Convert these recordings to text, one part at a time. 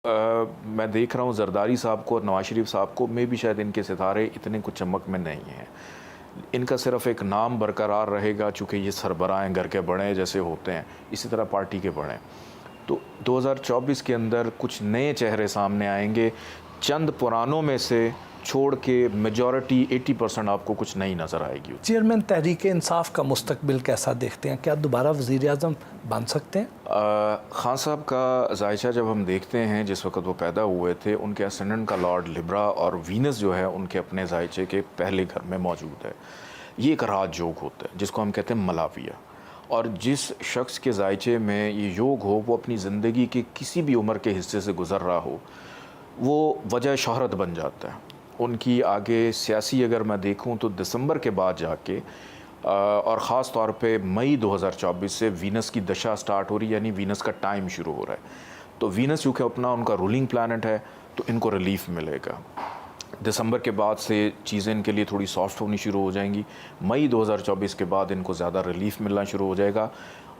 मैं देख रहा हूँ जरदारी साहब को और नवाज शरीफ साहब को, में भी शायद इनके सितारे इतने कुछ चमक में नहीं हैं। इनका सिर्फ एक नाम बरकरार रहेगा, चूँकि ये सरबराह घर के बड़े जैसे होते हैं, इसी तरह पार्टी के बड़े। तो 2024 के अंदर कुछ नए चेहरे सामने आएंगे, चंद पुरानों में से छोड़ के मेजॉरिटी 80% आपको कुछ नई नज़र आएगी। चेयरमैन तहरीक इंसाफ का मुस्तकबिल कैसा देखते हैं? क्या दोबारा वज़ीर आज़म बन सकते हैं? खान साहब का जायचा जब हम देखते हैं, जिस वक्त वो पैदा हुए थे, उनके असेंडेंट का लॉर्ड लिब्रा और वीनस जो है उनके अपने जायचे के पहले घर में मौजूद है। ये एक राज योग होता है जिसको हम कहते हैं मलाविया, और जिस शख्स के जायचे में ये योग हो वो अपनी ज़िंदगी के किसी भी उम्र के हिस्से से गुज़र रहा हो, वो वजह शोहरत बन जाता है। उनकी आगे सियासी अगर मैं देखूं तो दिसंबर के बाद जाके और ख़ास तौर पे मई 2024 से वीनस की दशा स्टार्ट हो रही है, यानी वीनस का टाइम शुरू हो रहा है। तो वीनस चूँकि अपना उनका रूलिंग प्लैनेट है तो इनको रिलीफ मिलेगा। दिसंबर के बाद से चीज़ें इनके लिए थोड़ी सॉफ्ट होनी शुरू हो जाएंगी। मई 2024 के बाद इनको ज़्यादा रिलीफ मिलना शुरू हो जाएगा,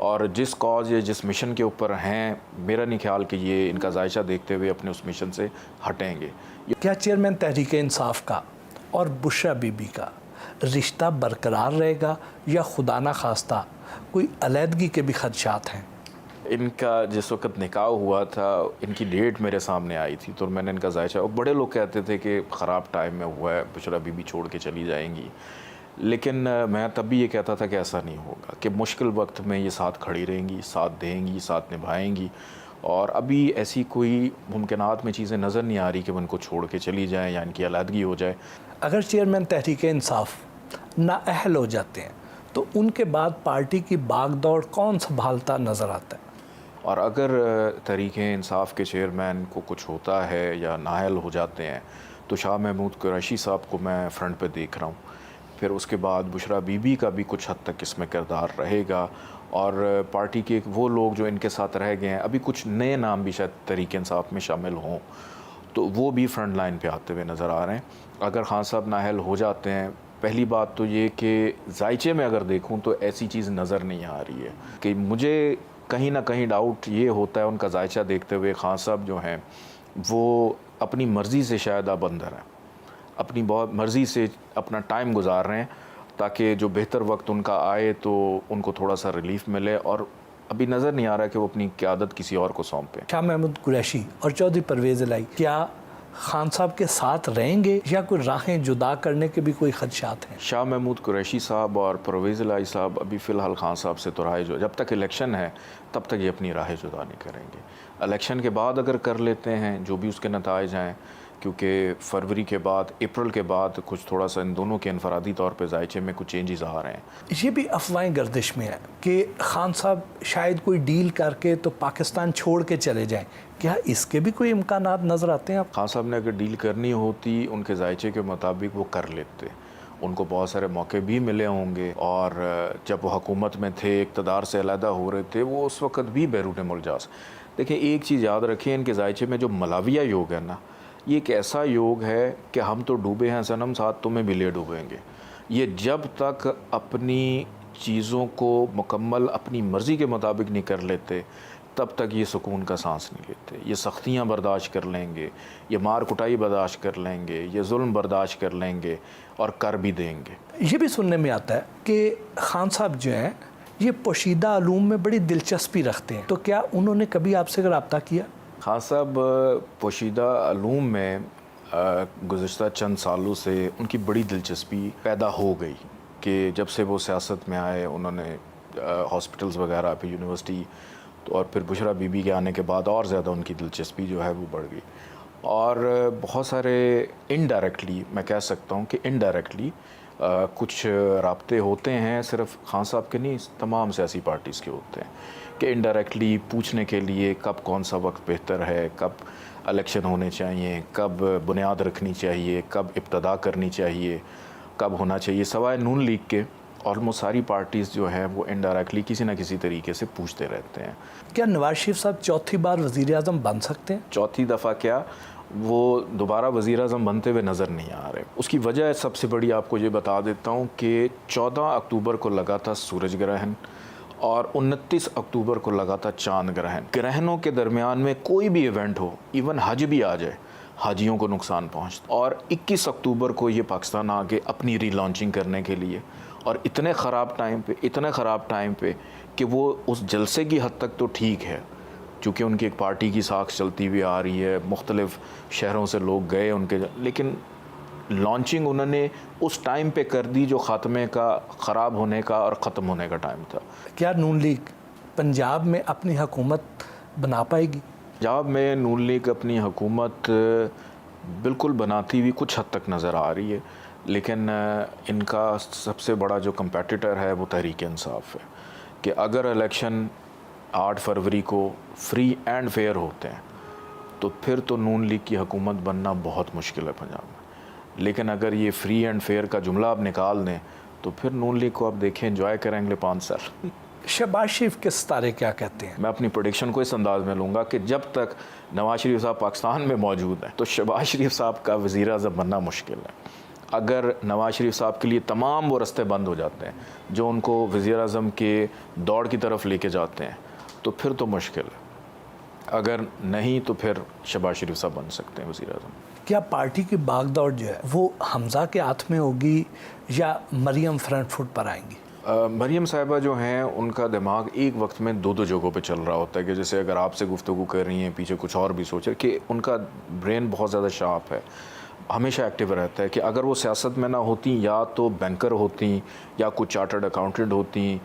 और जिस कॉज या जिस मिशन के ऊपर हैं, मेरा नहीं ख्याल कि ये इनका जायचा देखते हुए अपने उस मिशन से हटेंगे। क्या चेयरमैन तहरीक इंसाफ का और बुशरा बीबी का रिश्ता बरकरार रहेगा, या खुदा ना खास्ता कोई अलहदगी के भी खदशात हैं? इनका जिस वक्त निकाह हुआ था, इनकी डेट मेरे सामने आई थी, तो मैंने इनका जायचा, और बड़े लोग कहते थे कि ख़राब टाइम में हुआ है, बुशरा बीबी छोड़ के चली जाएंगी, लेकिन मैं तब भी ये कहता था कि ऐसा नहीं होगा, कि मुश्किल वक्त में ये साथ खड़ी रहेंगी, साथ देंगी, साथ निभाएंगी। और अभी ऐसी कोई मुमकिनात में चीज़ें नज़र नहीं आ रही कि वो इनको छोड़ के चली जाएँ या इनकी अलहदगी हो जाए। अगर चेयरमैन तहरीक इंसाफ नाअहल हो जाते हैं तो उनके बाद पार्टी की बागदौड़ कौन संभालता नज़र आता है? और अगर तहरीक इंसाफ के चेयरमैन को कुछ होता है या नाअहल हो जाते हैं तो शाह महमूद कुरैशी साहब को मैं फ्रंट पे देख रहा हूँ। फिर उसके बाद बुशरा बीबी का भी कुछ हद तक इसमें किरदार रहेगा, और पार्टी के वो लोग जो इनके साथ रह गए हैं, अभी कुछ नए नाम भी शायद तहरीक इंसाफ में शामिल हों, तो वो भी फ्रंट लाइन पे आते हुए नज़र आ रहे हैं। अगर खान साहब नाअहल हो जाते हैं, पहली बात तो ये कि जायचे में अगर देखूं तो ऐसी चीज़ नज़र नहीं आ रही है, कि मुझे कहीं ना कहीं डाउट ये होता है उनका जायचा देखते हुए, खान साहब जो हैं वो अपनी मर्ज़ी से शायद अब अंदर हैं, अपनी बहुत मर्ज़ी से अपना टाइम गुजार रहे हैं, ताकि जो बेहतर वक्त उनका आए तो उनको थोड़ा सा रिलीफ मिले, और अभी नज़र नहीं आ रहा है कि वो अपनी क़यादत किसी और को सौंपें। शाह महमूद कुरैशी और चौधरी परवेज़ इलाही क्या खान साहब के साथ रहेंगे, या कोई राहें जुदा करने के भी कोई खदशात हैं? शाह महमूद कुरैशी साहब और परवेज़ इलाही साहब अभी फ़िलहाल खान साहब से तो राह जो, जब तक इलेक्शन है तब तक ये अपनी राहें जुदा नहीं करेंगे। इलेक्शन के बाद अगर कर लेते हैं, जो भी उसके नताइज हैं, क्योंकि फरवरी के बाद, अप्रैल के बाद कुछ थोड़ा सा इन दोनों के इनफरादी तौर पे जायचे में कुछ चेंजेस आ रहे हैं। ये भी अफवाहें गर्दिश में है कि खान साहब शायद कोई डील करके तो पाकिस्तान छोड़ के चले जाएं, क्या इसके भी कोई इम्कानात नज़र आते हैं? खान साहब ने अगर डील करनी होती उनके जायचे के मुताबिक वो कर लेते, उनको बहुत सारे मौके भी मिले होंगे, और जब वो हुकूमत में थे, इक़्तिदार से अलहदा हो रहे थे, वो उस वक़्त भी बैरून मुल्क जा। देखिए एक चीज़ याद रखें, इनके जायचे में जो मलाविया योग है ना, ये एक ऐसा योग है कि हम तो डूबे हैं सनम, साथ तुम्हें भी ले डूबेंगे। ये जब तक अपनी चीज़ों को मुकम्मल अपनी मर्ज़ी के मुताबिक नहीं कर लेते, तब तक ये सुकून का सांस नहीं लेते। ये सख्तियाँ बर्दाश्त कर लेंगे, ये मार कुटाई बर्दाश्त कर लेंगे, ये जुल्म बर्दाश्त कर लेंगे, और कर भी देंगे। ये भी सुनने में आता है कि खान साहब जो हैं ये पोशीदा उलूम में बड़ी दिलचस्पी रखते हैं, तो क्या उन्होंने कभी आपसे रब्ता किया? खान साहब पोशीदा उलूम में गुज़िश्ता चंद सालों से उनकी बड़ी दिलचस्पी पैदा हो गई, कि जब से वो सियासत में आए, उन्होंने हॉस्पिटल्स वगैरह पे, यूनिवर्सिटी, तो और फिर बुशरा बीबी के आने के बाद और ज़्यादा उनकी दिलचस्पी जो है वो बढ़ गई। और बहुत सारे इनडायरेक्टली, मैं कह सकता हूँ कि इनडायरेक्टली कुछ राब्ते होते हैं, सिर्फ खान साहब के नहीं, तमाम सियासी पार्टीज़ के होते हैं, कि इनडायरेक्टली पूछने के लिए कब कौन सा वक्त बेहतर है, कब इलेक्शन होने चाहिए, कब बुनियाद रखनी चाहिए, कब इब्तदा करनी चाहिए, कब होना चाहिए, सवाए नून लीग के ऑलमोस्ट सारी पार्टीज़ जो हैं वो इनडायरेक्टली किसी न किसी तरीके से पूछते रहते हैं। क्या नवाज शरीफ साहब चौथी बार वज़ीर आज़म बन सकते हैं? चौथी दफ़ा क्या, वो दोबारा वज़ीर आज़म बनते हुए नज़र नहीं आ रहे। उसकी वजह सबसे बड़ी आपको ये बता देता हूँ कि 14 अक्टूबर को लगा था सूरज ग्रहण, اور 29 اکتوبر کو لگا تھا چاند گرہن. گرہنوں کے درمیان میں کوئی بھی ایونٹ ہو، ایون حج بھی آ جائے، حاجیوں کو نقصان پہنچتا. اور 21 اکتوبر کو یہ پاکستان آگے اپنی ری لانچنگ کرنے کے لیے، اور اتنے خراب ٹائم پہ کہ وہ اس جلسے کی حد تک تو ٹھیک ہے، چونکہ ان کی ایک پارٹی کی ساکھ چلتی ہوئی آ رہی ہے، مختلف شہروں سے لوگ گئے ان کے، لیکن لانچنگ انہوں نے اس ٹائم پہ کر دی جو خاتمے کا، خراب ہونے کا اور ختم ہونے کا ٹائم تھا. کیا نون لیگ پنجاب میں اپنی حکومت بنا پائے گی؟ پنجاب میں نون لیگ اپنی حکومت بالکل بناتی ہوئی کچھ حد تک نظر آ رہی ہے، لیکن ان کا سب سے بڑا جو کمپیٹیٹر ہے وہ تحریک انصاف ہے. کہ اگر الیکشن 8 فروری کو فری اینڈ فیئر ہوتے ہیں تو پھر تو نون لیگ کی حکومت بننا بہت مشکل ہے پنجاب میں. لیکن اگر یہ فری اینڈ فیئر کا جملہ آپ نکال دیں تو پھر نون لیگ کو آپ دیکھیں انجوائے کریں گے 5 سال. شہباز شریف کے ستارے کیا کہتے ہیں؟ میں اپنی پریڈکشن کو اس انداز میں لوں گا کہ جب تک نواز شریف صاحب پاکستان میں موجود ہیں تو شہباز شریف صاحب کا وزیر اعظم بننا مشکل ہے. اگر نواز شریف صاحب کے لیے تمام وہ رستے بند ہو جاتے ہیں جو ان کو وزیر اعظم کے دوڑ کی طرف لے کے جاتے ہیں تو پھر تو مشکل ہے. اگر نہیں تو پھر شہباز شریف صاحب بن سکتے ہیں وزیر اعظم. کیا پارٹی کی باغ دوڑ جو ہے وہ حمزہ کے ہاتھ میں ہوگی یا مریم فرنٹ فٹ پر آئیں گی؟ مریم صاحبہ جو ہیں ان کا دماغ ایک وقت میں 2 جگہوں پہ چل رہا ہوتا ہے، کہ جیسے اگر آپ سے گفتگو کر رہی ہیں پیچھے کچھ اور بھی سوچ رہے، کہ ان کا برین بہت زیادہ شارپ ہے، ہمیشہ ایکٹیو رہتا ہے. کہ اگر وہ سیاست میں نہ ہوتی یا تو بینکر ہوتی یا کچھ چارٹرڈ اکاؤنٹنٹ ہوتی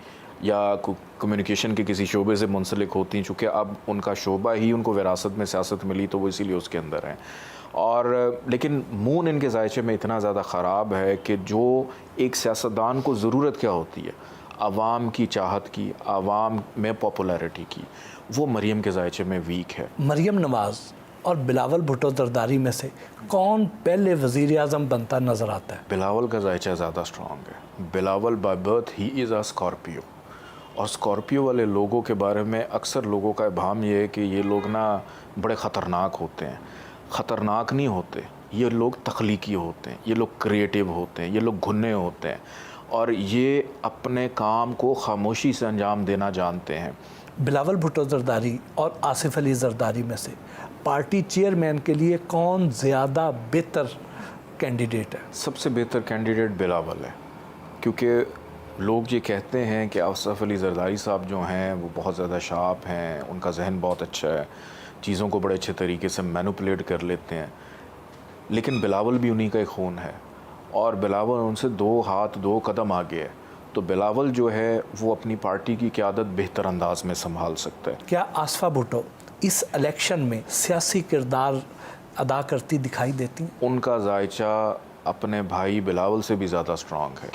یا کمیونیکیشن کے کسی شعبے سے منسلک ہوتی، چونکہ اب ان کا شعبہ ہی ان کو وراثت میں سیاست ملی تو وہ اسی لیے اس کے اندر ہیں. اور لیکن مون ان کے ذائچے میں اتنا زیادہ خراب ہے کہ جو ایک سیاستدان کو ضرورت کیا ہوتی ہے، عوام کی چاہت کی، عوام میں پاپولیرٹی کی، وہ مریم کے ذائچے میں ویک ہے. مریم نواز اور بلاول بھٹو زرداری میں سے کون پہلے وزیر اعظم بنتا نظر آتا ہے؟ بلاول کا ذائچہ زیادہ اسٹرانگ ہے. Bilawal by birth he is a Scorpio, اور اسکارپیو والے لوگوں کے بارے میں اکثر لوگوں کا ابہام یہ ہے کہ یہ لوگ نا بڑے خطرناک ہوتے ہیں. خطرناک نہیں ہوتے، یہ لوگ تخلیقی ہوتے ہیں، یہ لوگ کریٹیو ہوتے ہیں، یہ لوگ گھنے ہوتے ہیں، اور یہ اپنے کام کو خاموشی سے انجام دینا جانتے ہیں. بلاول بھٹو زرداری اور آصف علی زرداری میں سے پارٹی چیئرمین کے لیے کون زیادہ بہتر کینڈیڈیٹ ہے؟ سب سے بہتر کینڈیڈیٹ بلاول ہے، کیونکہ لوگ یہ کہتے ہیں کہ آصف علی زرداری صاحب جو ہیں وہ بہت زیادہ شارپ ہیں، ان کا ذہن بہت اچھا ہے، چیزوں کو بڑے اچھے طریقے سے مینوپولیٹ کر لیتے ہیں، لیکن بلاول بھی انہی کا ایک خون ہے، اور بلاول ان سے 2 ہاتھ 2 قدم آگے ہے. تو بلاول جو ہے وہ اپنی پارٹی کی قیادت بہتر انداز میں سنبھال سکتا ہے. کیا آصفہ بھٹو اس الیکشن میں سیاسی کردار ادا کرتی دکھائی دیتی ہیں؟ ان کا ذائچہ اپنے بھائی بلاول سے بھی زیادہ اسٹرانگ ہے.